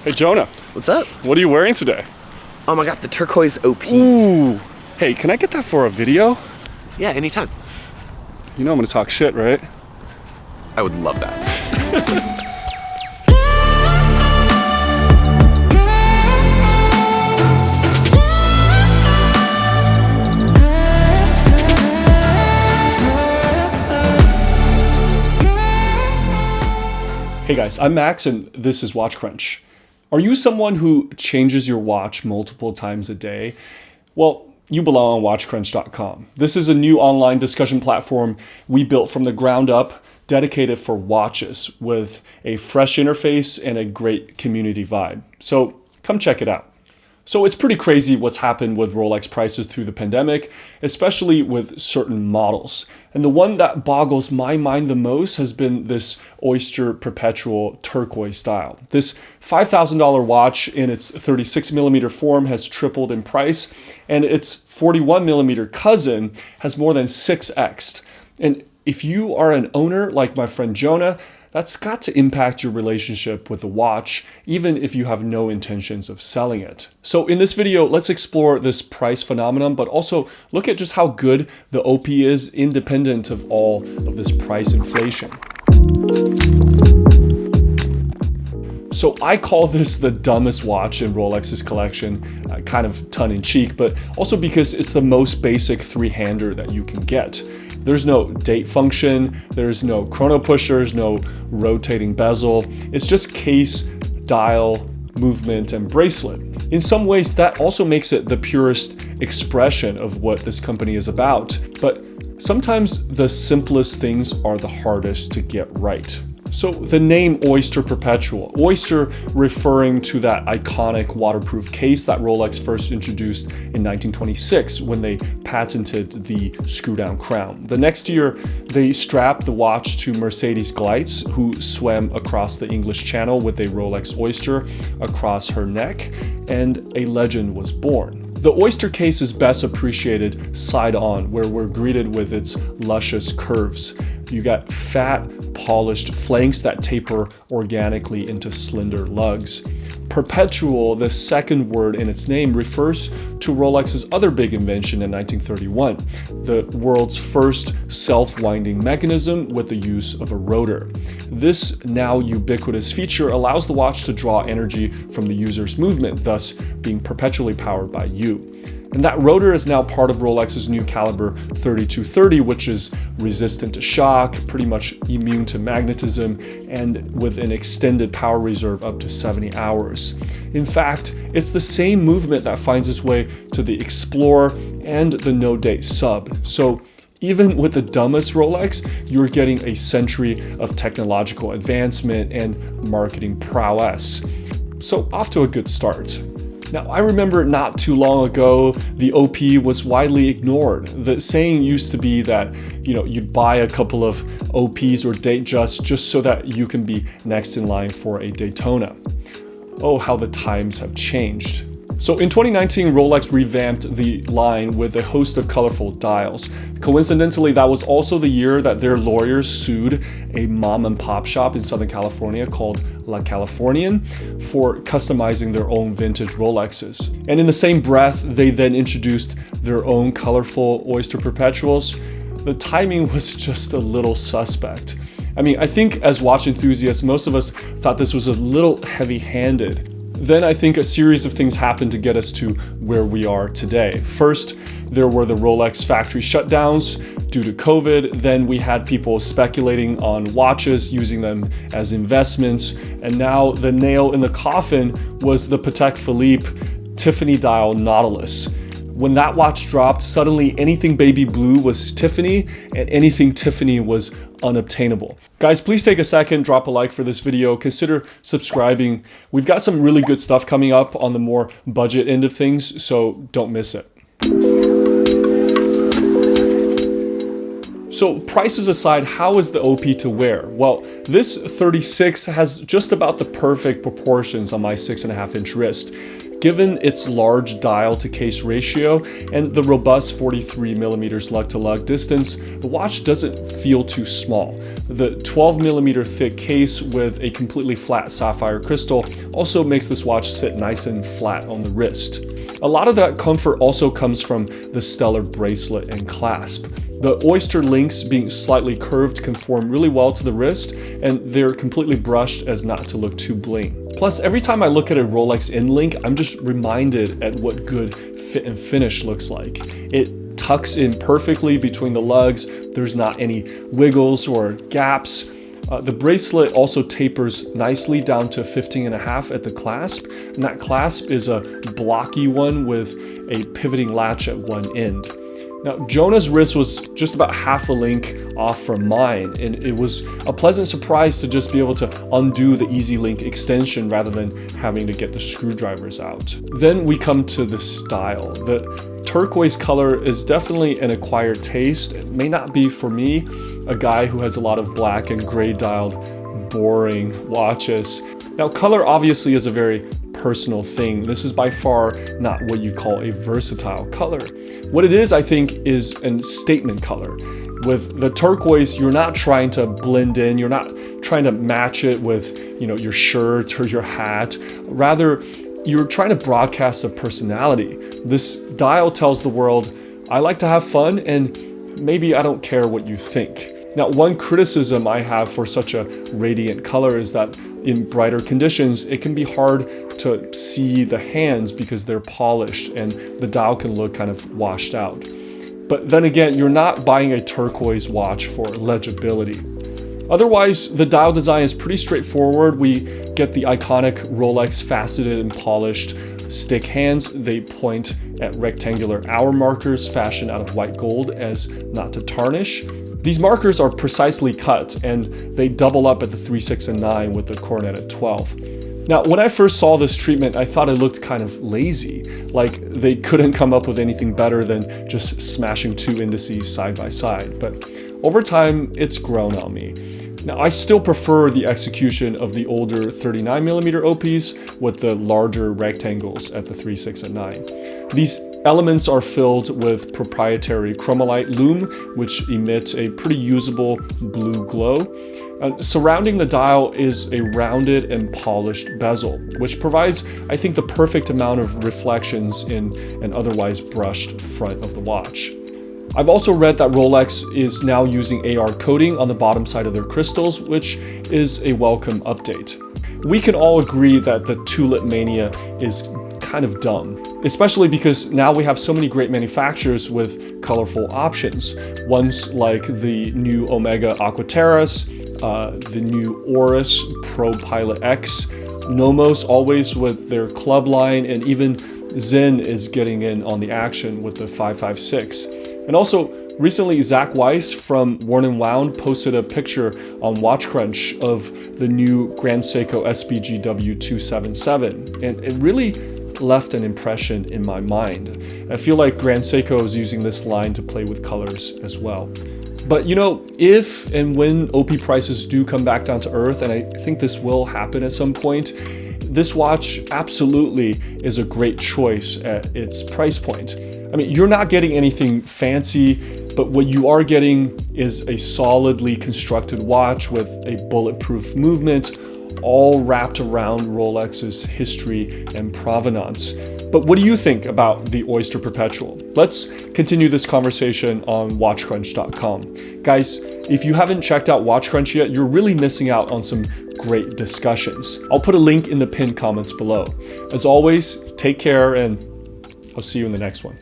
Hey Jonah, What's up? what are you wearing today? I got the turquoise OP. Ooh, hey, can I get that for a video? Yeah, anytime. You know I'm gonna talk shit, right? I would love that. Hey guys, I'm Max and this is WatchCrunch. Are you someone who changes your watch multiple times a day? Well, you belong on WatchCrunch.com. This is a new online discussion platform we built from the ground up, dedicated for watches with a fresh interface and a great community vibe. So come check it out. So it's pretty crazy what's happened with Rolex prices through the pandemic, especially with certain models. And the one that boggles my mind the most has been this Oyster perpetual turquoise style. This $5,000 watch in its 36mm form has tripled in price, and its 41mm cousin has more than 6x'd. And if you are an owner like my friend Jonah, that's got to impact your relationship with the watch, even if you have no intentions of selling it. So in this video, let's explore this price phenomenon, but also look at just how good the OP is independent of all of this price inflation. So I call this the dumbest watch in Rolex's collection, kind of tongue-in-cheek, but also because it's the most basic three-hander that you can get. There's no date function, there's no chrono pushers, no rotating bezel. It's just case, dial, movement, and bracelet. In some ways, that also makes it the purest expression of what this company is about. But sometimes the simplest things are the hardest to get right. So the name Oyster Perpetual, Oyster referring to that iconic waterproof case that Rolex first introduced in 1926 when they patented the screw-down crown. The next year, they strapped the watch to Mercedes Gleitz, who swam across the English Channel with a Rolex Oyster across her neck, and a legend was born. The Oyster case is best appreciated side-on, where we're greeted with its luscious curves. You got fat, polished flanks that taper organically into slender lugs. Perpetual, the second word in its name, refers to Rolex's other big invention in 1931, the world's first self-winding mechanism with the use of a rotor. This now ubiquitous feature allows the watch to draw energy from the user's movement, thus being perpetually powered by you. And that rotor is now part of Rolex's new caliber 3230, which is resistant to shock, pretty much immune to magnetism, and with an extended power reserve up to 70 hours. In fact, it's the same movement that finds its way to the Explorer and the No Date Sub. So even with the dumbest Rolex, you're getting a century of technological advancement and marketing prowess. So off to a good start. Now, I remember not too long ago, the OP was widely ignored. The saying used to be that, you'd buy a couple of OPs or Datejust just so that you can be next in line for a Daytona. Oh, how the times have changed. So in 2019, Rolex revamped the line with a host of colorful dials. Coincidentally, that was also the year that their lawyers sued a mom and pop shop in Southern California called La Californian for customizing their own vintage Rolexes. And in the same breath, they then introduced their own colorful Oyster Perpetuals. The timing was just a little suspect. I think as watch enthusiasts, most of us thought this was a little heavy-handed. Then I think a series of things happened to get us to where we are today. First, there were the Rolex factory shutdowns due to COVID. Then we had people speculating on watches, using them as investments. And now the nail in the coffin was the Patek Philippe Tiffany dial Nautilus. When that watch dropped, suddenly anything baby blue was Tiffany and anything Tiffany was unobtainable. Guys, please take a second, drop a like for this video, consider subscribing. We've got some really good stuff coming up on the more budget end of things, so don't miss it. So prices aside, how is the OP to wear? Well, this 36 has just about the perfect proportions on my 6.5-inch wrist. Given its large dial to case ratio and the robust 43mm lug to lug distance, the watch doesn't feel too small. The 12mm thick case with a completely flat sapphire crystal also makes this watch sit nice and flat on the wrist. A lot of that comfort also comes from the stellar bracelet and clasp. The Oyster links being slightly curved conform really well to the wrist, and they're completely brushed as not to look too bling. Plus, every time I look at a Rolex in-link, I'm just reminded at what good fit and finish looks like. It tucks in perfectly between the lugs, there's not any wiggles or gaps. The bracelet also tapers nicely down to 15.5 at the clasp, and that clasp is a blocky one with a pivoting latch at one end. Now, Jonah's wrist was just about half a link off from mine, and it was a pleasant surprise to just be able to undo the Easy Link extension rather than having to get the screwdrivers out. Then we come to the style. The turquoise color is definitely an acquired taste. It may not be for me, a guy who has a lot of black and gray dialed, boring watches. Now, color obviously is a very personal thing. This is by far not what you call a versatile color. What it is, I think, is a statement color. With the turquoise, you're not trying to blend in, you're not trying to match it with, your shirt or your hat. Rather, you're trying to broadcast a personality. This dial tells the world, I like to have fun, and maybe I don't care what you think. Now, one criticism I have for such a radiant color is that in brighter conditions, it can be hard to see the hands because they're polished and the dial can look kind of washed out. But then again, you're not buying a turquoise watch for legibility. Otherwise, the dial design is pretty straightforward. We get the iconic Rolex faceted and polished stick hands. They point at rectangular hour markers fashioned out of white gold as not to tarnish. These markers are precisely cut, and they double up at the 3, 6, and 9 with the coronet at 12. Now, when I first saw this treatment, I thought it looked kind of lazy, like they couldn't come up with anything better than just smashing two indices side by side. But over time, it's grown on me. Now, I still prefer the execution of the older 39mm OPs with the larger rectangles at the 3, 6, and 9. These elements are filled with proprietary chromolite lume, which emits a pretty usable blue glow. Surrounding the dial is a rounded and polished bezel, which provides, I think, the perfect amount of reflections in an otherwise brushed front of the watch. I've also read that Rolex is now using AR coating on the bottom side of their crystals, which is a welcome update. We can all agree that the tulip mania is kind of dumb, especially because now we have so many great manufacturers with colorful options. Ones like the new Omega Aquaterras, the new Oris Pro Pilot X, Nomos always with their club line, and even Zen is getting in on the action with the 556. And also, recently Zach Weiss from Worn & Wound posted a picture on WatchCrunch of the new Grand Seiko SBG W277, and it really left an impression in my mind. I feel like Grand Seiko is using this line to play with colors as well. But if and when OP prices do come back down to earth, and I think this will happen at some point, this watch absolutely is a great choice at its price point. I mean, you're not getting anything fancy, but what you are getting is a solidly constructed watch with a bulletproof movement, all wrapped around Rolex's history and provenance. But what do you think about the Oyster Perpetual? Let's continue this conversation on WatchCrunch.com. Guys, if you haven't checked out WatchCrunch yet, you're really missing out on some great discussions. I'll put a link in the pinned comments below. As always, take care, and I'll see you in the next one.